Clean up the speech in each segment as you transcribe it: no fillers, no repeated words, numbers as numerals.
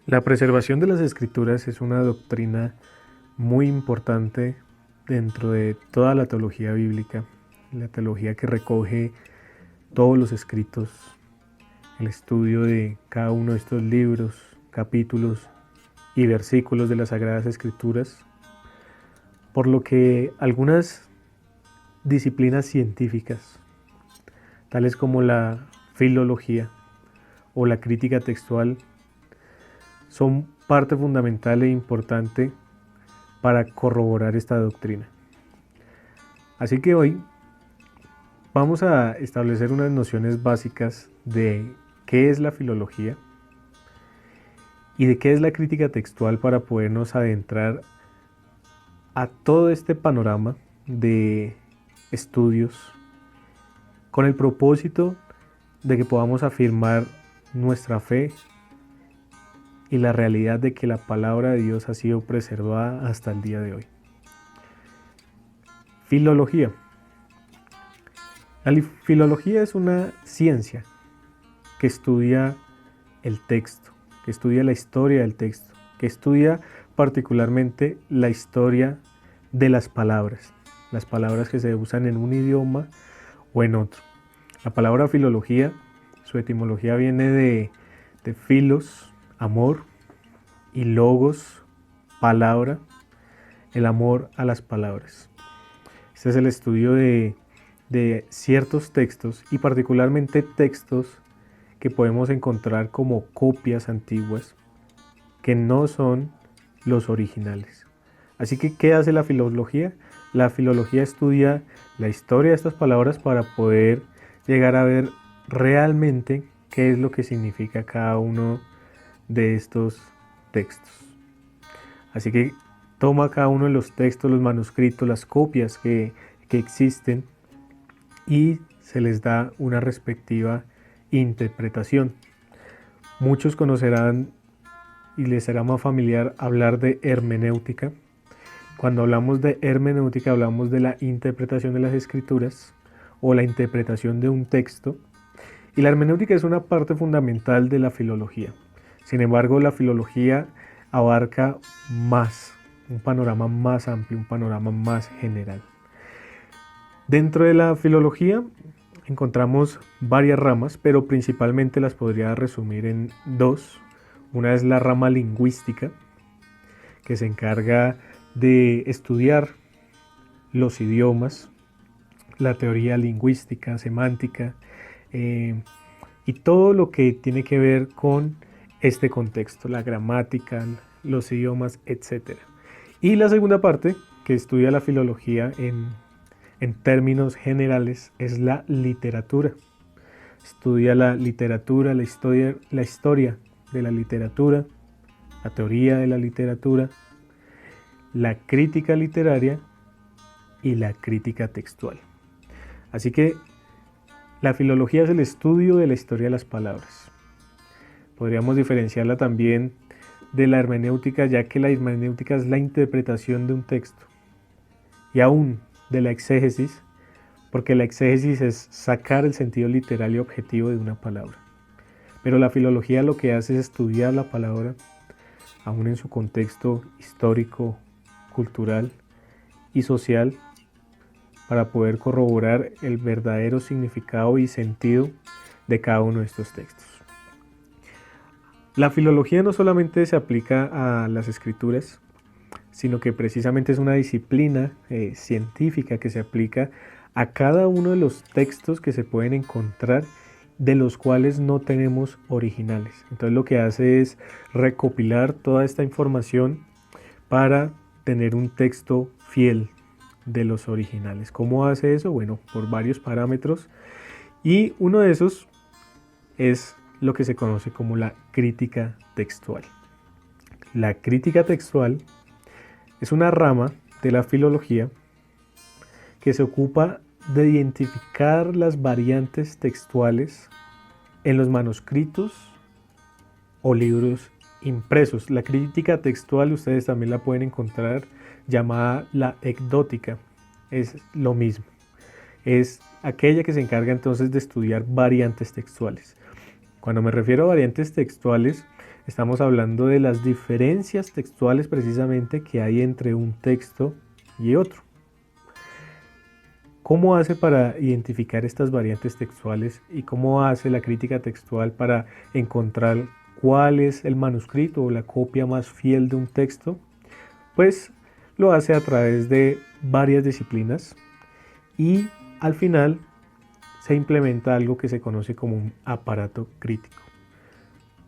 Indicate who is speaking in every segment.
Speaker 1: La preservación de las escrituras es una doctrina muy importante dentro de toda la teología bíblica, la teología que recoge todos los escritos, el estudio de cada uno de estos libros, capítulos y versículos de las Sagradas Escrituras, por lo que algunas disciplinas científicas, tales como la filología o la crítica textual, son parte fundamental e importante para corroborar esta doctrina. Así que hoy vamos a establecer unas nociones básicas de qué es la filología y de qué es la crítica textual para podernos adentrar a todo este panorama de estudios con el propósito de que podamos afirmar nuestra fe y la realidad de que la palabra de Dios ha sido preservada hasta el día de hoy. Filología. La filología es una ciencia que estudia el texto, que estudia la historia del texto, que estudia particularmente la historia de las palabras que se usan en un idioma o en otro. La palabra filología, su etimología viene de filos, amor, y logos, palabra, el amor a las palabras. Este es el estudio de ciertos textos y particularmente textos que podemos encontrar como copias antiguas que no son los originales. Así que, ¿qué hace la filología? La filología estudia la historia de estas palabras para poder llegar a ver realmente qué es lo que significa cada uno de estos textos. Así que toma cada uno de los textos, los manuscritos, las copias que existen y se les da una respectiva interpretación. Muchos conocerán y les será más familiar hablar de hermenéutica. Cuando hablamos de hermenéutica hablamos de la interpretación de las escrituras o la interpretación de un texto, y la hermenéutica es una parte fundamental de la filología. Sin embargo, la filología abarca más, un panorama más amplio, un panorama más general. Dentro de la filología encontramos varias ramas, pero principalmente las podría resumir en dos. Una es la rama lingüística, que se encarga de estudiar los idiomas, la teoría lingüística, semántica, y todo lo que tiene que ver con este contexto, la gramática, los idiomas, etc. Y la segunda parte, que estudia la filología en términos generales, es la literatura. Estudia la literatura, la historia de la literatura, la teoría de la literatura, la crítica literaria y la crítica textual. Así que la filología es el estudio de la historia de las palabras. Podríamos diferenciarla también de la hermenéutica, ya que la hermenéutica es la interpretación de un texto, y aún de la exégesis, porque la exégesis es sacar el sentido literal y objetivo de una palabra. Pero la filología lo que hace es estudiar la palabra, aún en su contexto histórico, cultural y social, para poder corroborar el verdadero significado y sentido de cada uno de estos textos. La filología no solamente se aplica a las escrituras, sino que precisamente es una disciplina científica que se aplica a cada uno de los textos que se pueden encontrar, de los cuales no tenemos originales. Entonces lo que hace es recopilar toda esta información para tener un texto fiel de los originales. ¿Cómo hace eso? Bueno, por varios parámetros, y uno de esos es lo que se conoce como la crítica textual. La crítica textual es una rama de la filología que se ocupa de identificar las variantes textuales en los manuscritos o libros impresos. La crítica textual ustedes también la pueden encontrar llamada la ecdótica. Es lo mismo. Es aquella que se encarga entonces de estudiar variantes textuales. Cuando me refiero a variantes textuales, Estamos hablando de las diferencias textuales precisamente que hay entre un texto y otro. ¿Cómo hace para identificar estas variantes textuales y cómo hace la crítica textual para encontrar cuál es el manuscrito o la copia más fiel de un texto? Pues lo hace a través de varias disciplinas y al final se implementa algo que se conoce como un aparato crítico.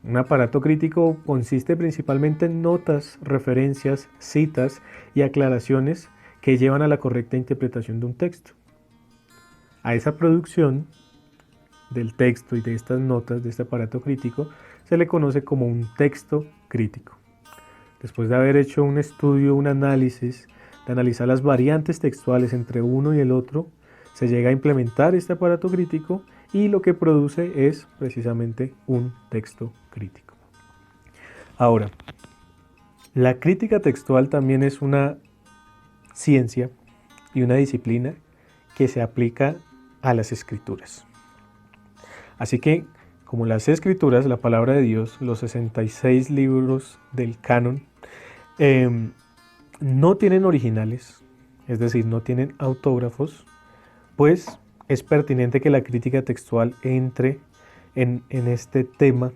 Speaker 1: Un aparato crítico consiste principalmente en notas, referencias, citas y aclaraciones que llevan a la correcta interpretación de un texto. A esa producción del texto y de estas notas, de este aparato crítico, se le conoce como un texto crítico. Después de haber hecho un estudio, un análisis, de analizar las variantes textuales entre uno y el otro, se llega a implementar este aparato crítico y lo que produce es precisamente un texto crítico. Ahora, la crítica textual también es una ciencia y una disciplina que se aplica a las escrituras. Así que, como las escrituras, la palabra de Dios, los 66 libros del canon, no tienen originales, es decir, no tienen autógrafos, pues es pertinente que la crítica textual entre en este tema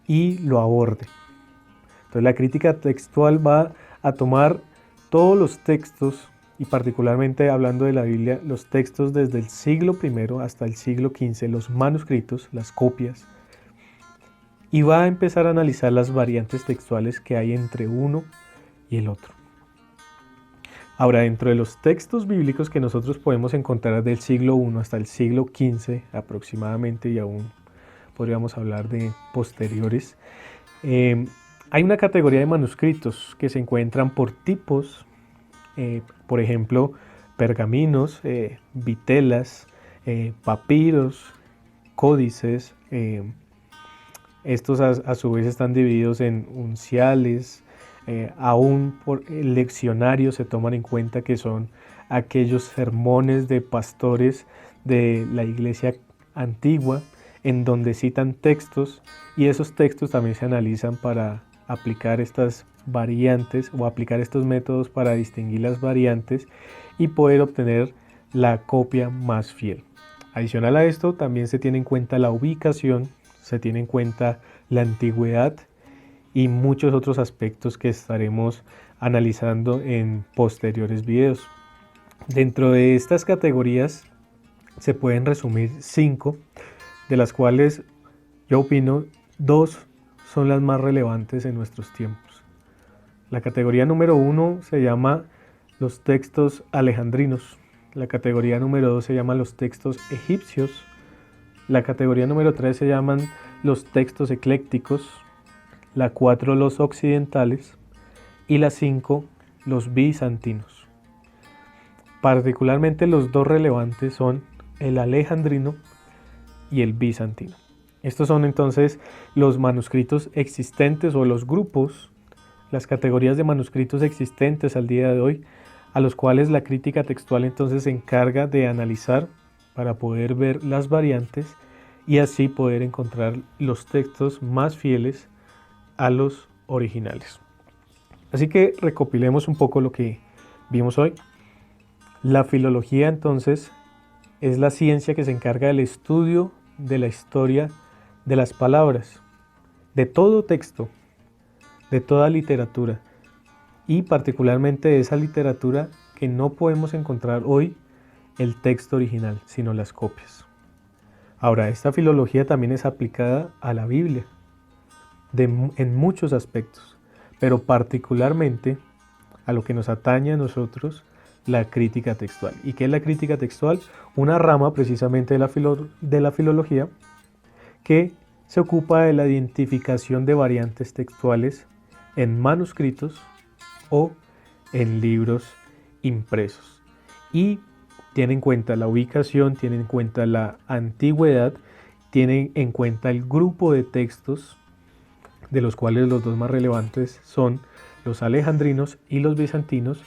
Speaker 1: y lo aborde. Entonces la crítica textual va a tomar todos los textos, y particularmente hablando de la Biblia, los textos desde el siglo I hasta el siglo XV, los manuscritos, las copias, y va a empezar a analizar las variantes textuales que hay entre uno y el otro. Ahora, dentro de los textos bíblicos que nosotros podemos encontrar del siglo I hasta el siglo XV aproximadamente, y aún podríamos hablar de posteriores, hay una categoría de manuscritos que se encuentran por tipos, por ejemplo, pergaminos, vitelas, papiros, códices. Estos a su vez están divididos en unciales. Aún por el leccionario se toman en cuenta que son aquellos sermones de pastores de la iglesia antigua en donde citan textos, y esos textos también se analizan para aplicar estas variantes o aplicar estos métodos para distinguir las variantes y poder obtener la copia más fiel. Adicional a esto, también se tiene en cuenta la ubicación, se tiene en cuenta la antigüedad y muchos otros aspectos que estaremos analizando en posteriores videos. Dentro de estas categorías se pueden resumir 5, de las cuales yo opino 2 son las más relevantes en nuestros tiempos. La categoría número 1 se llama los textos alejandrinos. La categoría número 2 se llama los textos egipcios. La categoría número 3 se llaman los textos eclécticos. La 4 los occidentales y la 5 los bizantinos. Particularmente los 2 relevantes son el alejandrino y el bizantino. Estos son entonces los manuscritos existentes o los grupos, las categorías de manuscritos existentes al día de hoy, a los cuales la crítica textual entonces se encarga de analizar para poder ver las variantes y así poder encontrar los textos más fieles a los originales. Así que recopilemos un poco lo que vimos hoy. La filología entonces es la ciencia que se encarga del estudio de la historia de las palabras, de todo texto, de toda literatura, y particularmente de esa literatura que no podemos encontrar hoy el texto original, sino las copias. Ahora, esta filología también es aplicada a la Biblia en muchos aspectos, pero particularmente a lo que nos atañe a nosotros, la crítica textual. ¿Y qué es la crítica textual? Una rama precisamente de la filología que se ocupa de la identificación de variantes textuales en manuscritos o en libros impresos. Y tiene en cuenta la ubicación, tiene en cuenta la antigüedad, tiene en cuenta el grupo de textos, de los cuales los 2 más relevantes son los alejandrinos y los bizantinos,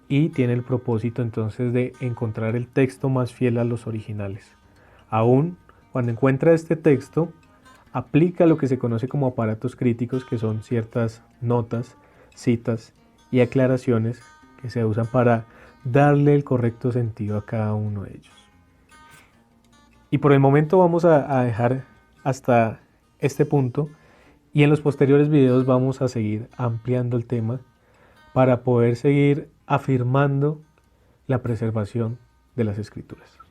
Speaker 1: y tiene el propósito entonces de encontrar el texto más fiel a los originales. Aún cuando encuentra este texto, aplica lo que se conoce como aparatos críticos, que son ciertas notas, citas y aclaraciones que se usan para darle el correcto sentido a cada uno de ellos. Y por el momento vamos a dejar hasta este punto, y en los posteriores videos vamos a seguir ampliando el tema para poder seguir afirmando la preservación de las escrituras.